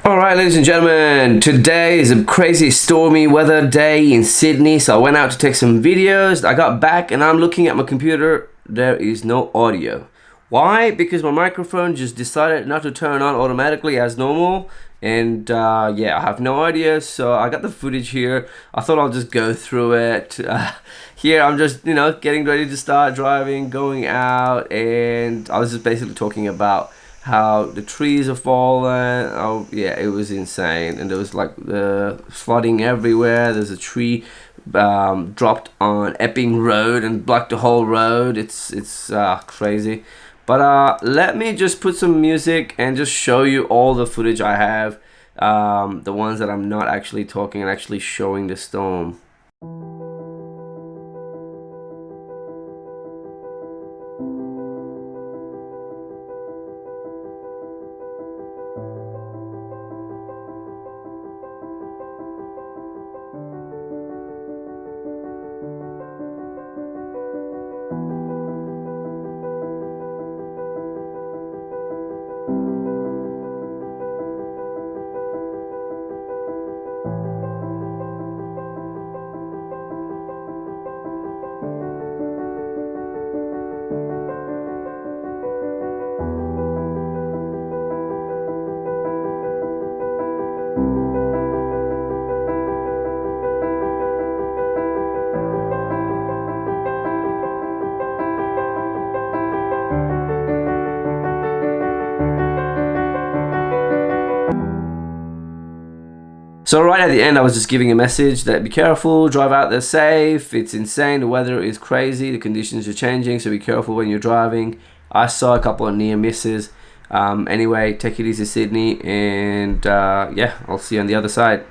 Alright, ladies and gentlemen, today is a crazy stormy weather day in Sydney, so I went out to take some videos. I got back and I'm looking at my computer. There is no audio. Why? Because my microphone just decided not to turn on automatically as normal, and yeah, I have no audio. So I got the footage here. I thought I'll just go through it. Here I'm just, getting ready to start driving, going out, and I was just basically talking about how the trees are falling. Oh yeah, it was insane, and there was like flooding everywhere. There's a tree dropped on Epping Road and blocked the whole road. It's crazy. But let me just put some music and just show you all the footage I have, the ones that I'm not actually talking and actually showing the storm. So right at the end, I was just giving a message that be careful, drive out there safe. It's insane. The weather is crazy. The conditions are changing, so be careful when you're driving. I saw a couple of near misses. Anyway, take it easy, Sydney, and yeah, I'll see you on the other side.